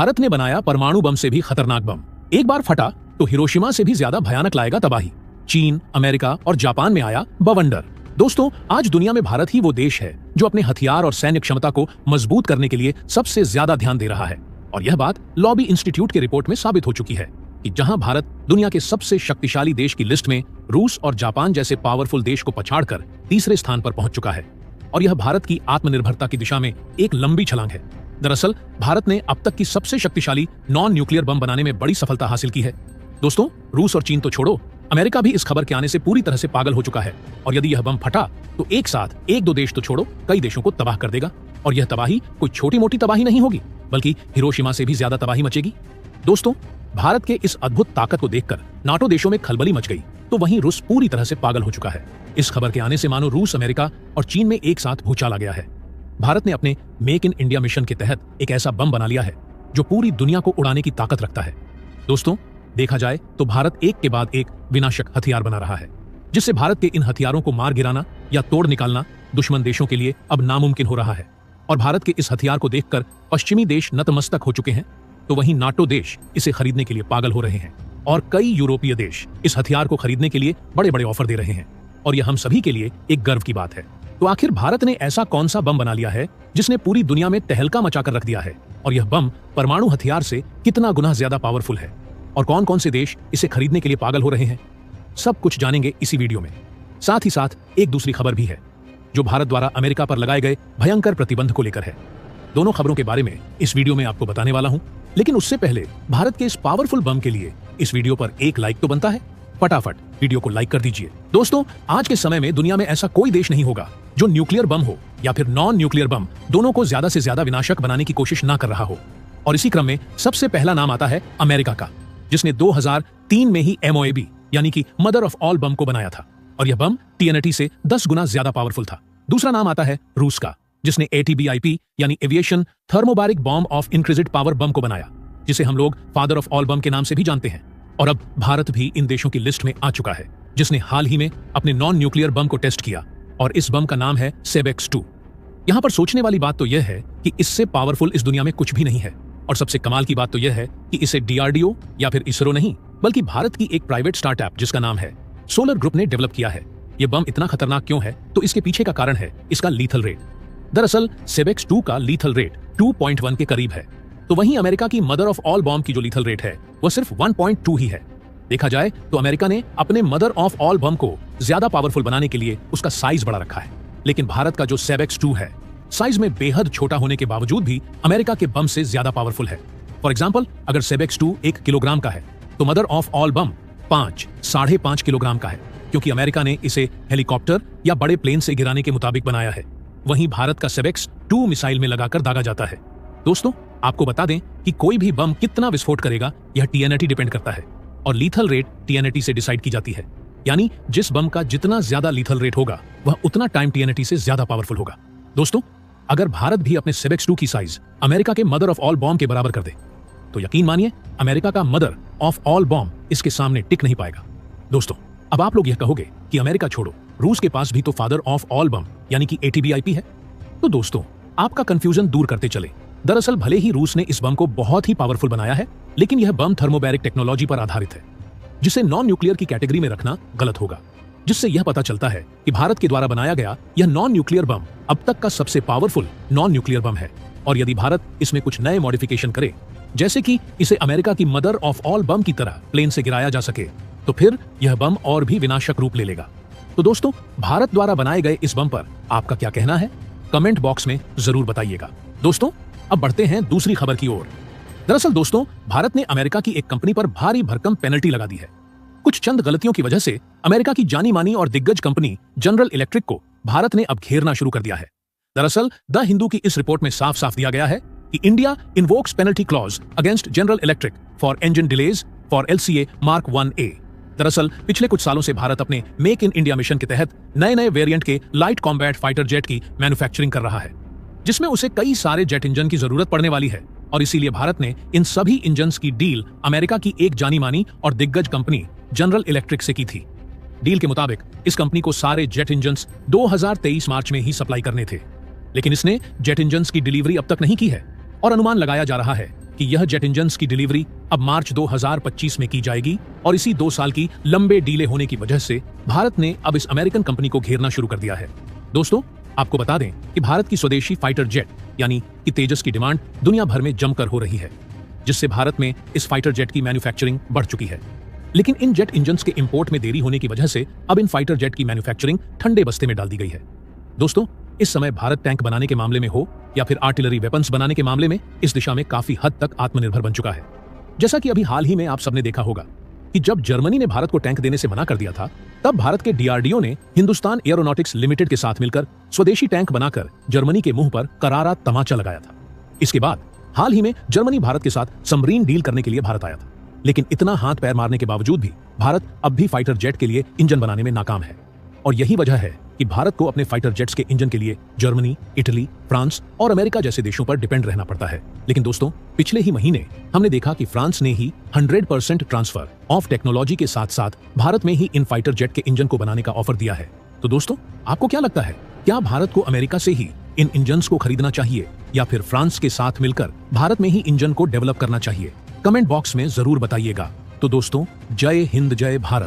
भारत ने बनाया परमाणु बम से भी खतरनाक बम। एक बार फटा तो हिरोशिमा से भी ज्यादा भयानक लाएगा तबाही। चीन, अमेरिका और जापान में आया बवंडर। दोस्तों, आज दुनिया में भारत ही वो देश है जो अपने हथियार और सैन्य क्षमता को मजबूत करने के लिए सबसे ज्यादा ध्यान दे रहा है। और यह बात लॉबी इंस्टीट्यूट की रिपोर्ट में साबित हो चुकी है कि जहां भारत दुनिया के सबसे शक्तिशाली देश की लिस्ट में रूस और जापान जैसे पावरफुल देश को पछाड़कर तीसरे स्थान पर पहुंच चुका है। और यह भारत की आत्मनिर्भरता की दिशा में एक लंबी छलांग है। दरअसल भारत ने अब तक की सबसे शक्तिशाली नॉन न्यूक्लियर बम बनाने में बड़ी सफलता हासिल की है। दोस्तों, रूस और चीन तो छोड़ो, अमेरिका भी इस खबर के आने से पूरी तरह से पागल हो चुका है। और यदि यह बम फटा तो एक साथ एक दो देश तो छोड़ो, कई देशों को तबाह कर देगा। और यह तबाही कोई छोटी मोटी तबाही नहीं होगी, बल्कि हिरोशिमा से भी ज्यादा तबाही मचेगी। दोस्तों, भारत के इस अद्भुत ताकत को देखकर नाटो देशों में खलबली मच गई, तो वहीं रूस पूरी तरह से पागल हो चुका है। इस खबर के आने से मानो रूस, अमेरिका और चीन में एक साथ भूचाल आ गया है। भारत ने अपने मेक इन इंडिया मिशन के तहत एक ऐसा बम बना लिया है जो पूरी दुनिया को उड़ाने की ताकत रखता है। दोस्तों, देखा जाए तो भारत एक के बाद एक विनाशक हथियार बना रहा है, जिससे भारत के इन हथियारों को मार गिराना या तोड़ निकालना दुश्मन देशों के लिए अब नामुमकिन हो रहा है। और भारत के इस हथियार को देखकर पश्चिमी देश नतमस्तक हो चुके हैं, तो वहीं नाटो देश इसे खरीदने के लिए पागल हो रहे हैं। और कई यूरोपीय देश इस हथियार को खरीदने के लिए बड़े बड़े ऑफर दे रहे हैं। और यह हम सभी के लिए एक गर्व की बात है। तो आखिर भारत ने ऐसा कौन सा बम बना लिया है जिसने पूरी दुनिया में तहलका मचाकर रख दिया है? और यह बम परमाणु हथियार से कितना गुना ज्यादा पावरफुल है? और कौन कौन से देश इसे खरीदने के लिए पागल हो रहे हैं? सब कुछ जानेंगे इसी वीडियो में। साथ ही साथ एक दूसरी खबर भी है जो भारत द्वारा अमेरिका पर लगाए गए भयंकर प्रतिबंध को लेकर है। दोनों खबरों के बारे में इस वीडियो में आपको बताने वाला हूं, लेकिन उससे पहले भारत के इस पावरफुल बम के लिए इस वीडियो पर एक लाइक तो बनता है। फटाफट वीडियो को लाइक कर दीजिए। दोस्तों, आज के समय में दुनिया में ऐसा कोई देश नहीं होगा जो न्यूक्लियर बम हो या फिर नॉन न्यूक्लियर बम, दोनों को ज्यादा से ज्यादा विनाशक बनाने की कोशिश ना कर रहा हो। और इसी क्रम में सबसे पहला नाम आता है अमेरिका का, जिसने 2003 में ही MOAB यानी कि मदर ऑफ ऑल बम को बनाया था। और यह बम TNT से 10 गुना ज्यादा पावरफुल था। दूसरा नाम आता है रूस का, जिसने ATBIP यानी aviation thermobaric bomb of increased power बम को बनाया, जिसे हम लोग फादर ऑफ ऑल बम के नाम से भी जानते हैं। और अब भारत भी इन देशों की लिस्ट में आ चुका है, जिसने हाल ही में अपने नॉन न्यूक्लियर बम को टेस्ट किया। और इस बम का नाम है SEBEX-2। यहां पर सोचने वाली बात तो यह है कि इससे पावरफुल इस दुनिया में कुछ भी नहीं है। और सबसे कमाल की बात तो यह है कि इसे DRDO या फिर इसरो नहीं, बल्कि भारत की एक प्राइवेट स्टार्टअप जिसका नाम है सोलर ग्रुप ने डेवलप किया है। यह बम इतना खतरनाक क्यों है, तो इसके पीछे का कारण है इसका लीथल रेट। दरअसल SEBEX-2 का लीथल रेट 2.1 के करीब है, तो वहीं अमेरिका की मदर ऑफ ऑल बॉम्ब की जो लीथल रेट है वह सिर्फ 1.2 ही है। देखा जाए तो अमेरिका ने अपने मदर ऑफ ऑल बम को ज्यादा पावरफुल बनाने के लिए उसका साइज बड़ा रखा है, लेकिन भारत का जो SEBEX-2 है साइज में बेहद छोटा होने के बावजूद भी अमेरिका के बम से ज्यादा पावरफुल है। फॉर एग्जाम्पल, अगर SEBEX-2 1 किलोग्राम का है तो mother of all bomb 5.5 kilogram का है, क्योंकि अमेरिका ने इसे हेलीकॉप्टर या बड़े प्लेन से गिराने के मुताबिक बनाया है। वहीं भारत का SEBEX-2 मिसाइल में लगाकर दागा जाता है। दोस्तों, आपको बता दें कि कोई भी बम कितना विस्फोट करेगा यह TNT डिपेंड करता है, और लीथल रेट TNT से डिसाइड की जाती है। यानी जिस बम का जितना ज्यादा लीथल रेट होगा वह उतना टाइम TNT से ज्यादा पावरफुल होगा। दोस्तों, अगर भारत भी अपने SEBEX-2 की साइज अमेरिका के मदर ऑफ ऑल बॉम्ब के बराबर कर दे तो यकीन मानिए अमेरिका का मदर ऑफ ऑल बॉम्ब इसके सामने टिक नहीं पाएगा। दोस्तों, अब आप लोग यह कहोगे कि अमेरिका छोड़ो, रूस के पास भी तो फादर ऑफ ऑल बम यानी कि ATBIP है। तो दोस्तों, आपका कंफ्यूजन दूर करते चले। दरअसल भले ही रूस ने इस बम को बहुत ही पावरफुल बनाया है, लेकिन यह बम थर्मोबैरिक टेक्नोलॉजी पर आधारित है, जिसे नॉन न्यूक्लियर की कैटेगरी में रखना गलत होगा। जिससे यह पता चलता है कि भारत के द्वारा बनाया गया यह नॉन न्यूक्लियर बम अब तक का सबसे पावरफुल नॉन न्यूक्लियर बम है। और यदि भारत इसमें कुछ नए मॉडिफिकेशन करे, जैसे कि इसे अमेरिका की मदर ऑफ ऑल बम की तरह प्लेन से गिराया जा सके, तो फिर यह बम और भी विनाशक रूप ले लेगा। तो दोस्तों, भारत द्वारा बनाए गए इस बम पर आपका क्या कहना है? कमेंट बॉक्स में जरूर बताइएगा। दोस्तों, अब बढ़ते हैं दूसरी खबर की ओर। दरअसल दोस्तों, भारत ने अमेरिका की एक कंपनी पर भारी भरकम पेनल्टी लगा दी है। कुछ चंद गलतियों की वजह से अमेरिका की जानी मानी और दिग्गज कंपनी जनरल इलेक्ट्रिक को भारत ने अब घेरना शुरू कर दिया है। दरअसल द हिंदू की इस रिपोर्ट में साफ साफ दिया गया है कि India invokes penalty clause against general electric for engine delays for LCA Mark 1A। दरअसल पिछले कुछ सालों से भारत अपने मेक इन इंडिया मिशन के तहत नए नए वेरिएंट के लाइट कॉम्बैट फाइटर जेट की मैन्युफैक्चरिंग कर रहा है, जिसमें उसे कई सारे जेट इंजन की जरूरत पड़ने वाली है। और इसीलिए भारत ने इन सभी इंजन्स की डील अमेरिका की एक जानी मानी और दिग्गज कंपनी जनरल इलेक्ट्रिक से की थी। डील के मुताबिक इस कंपनी को सारे जेट इंजन्स 2023 मार्च में ही सप्लाई करने थे, लेकिन इसने जेट इंजन्स की डिलीवरी अब तक नहीं की है और अनुमान लगाया जा रहा है कि यह जेट इंजन्स की डिलीवरी अब मार्च 2025 में की जाएगी और इसी 2 साल की लंबे डीले होने की वजह से भारत ने अब इस अमेरिकन कंपनी को घेरना शुरू कर दिया है। दोस्तों, आपको बता दें कि भारत की स्वदेशी फाइटर जेट यानी कि तेजस की डिमांड दुनिया भर में जमकर हो रही है, जिससे भारत में इस फाइटर जेट की मैन्युफैक्चरिंग बढ़ चुकी है। लेकिन इन जेट इंजन्स के इंपोर्ट में देरी होने की वजह से अब इन फाइटर जेट की मैन्युफैक्चरिंग ठंडे बस्ते में डाल दी गई है। दोस्तों, इस समय भारत टैंक बनाने के मामले में हो या फिर आर्टिलरी वेपन्स बनाने के मामले में इस दिशा में काफी हद तक आत्मनिर्भर बन चुका है। जैसा कि अभी हाल ही में आप सबने देखा होगा कि जब जर्मनी ने भारत को टैंक देने से मना कर दिया था, तब भारत के डीआरडीओ ने हिंदुस्तान एरोनॉटिक्स लिमिटेड के साथ मिलकर स्वदेशी टैंक बनाकर जर्मनी के मुंह पर करारा तमाचा लगाया था। इसके बाद हाल ही में जर्मनी भारत के साथ सबमरीन डील करने के लिए भारत आया था, लेकिन इतना हाथ पैर मारने के बावजूद भी भारत अब भी फाइटर जेट के लिए इंजन बनाने में नाकाम है। और यही वजह है कि भारत को अपने फाइटर जेट्स के इंजन के लिए जर्मनी, इटली, फ्रांस और अमेरिका जैसे देशों पर डिपेंड रहना पड़ता है। लेकिन दोस्तों, पिछले ही महीने हमने देखा कि फ्रांस ने ही 100% ट्रांसफर ऑफ टेक्नोलॉजी के साथ साथ भारत में ही इन फाइटर जेट के इंजन को बनाने का ऑफर दिया है। तो दोस्तों, आपको क्या लगता है, क्या भारत को अमेरिका से ही इन इंजन्स को खरीदना चाहिए या फिर फ्रांस के साथ मिलकर भारत में ही इंजन को डेवलप करना चाहिए? कमेंट बॉक्स में जरूर बताइएगा। तो दोस्तों, जय हिंद, जय भारत।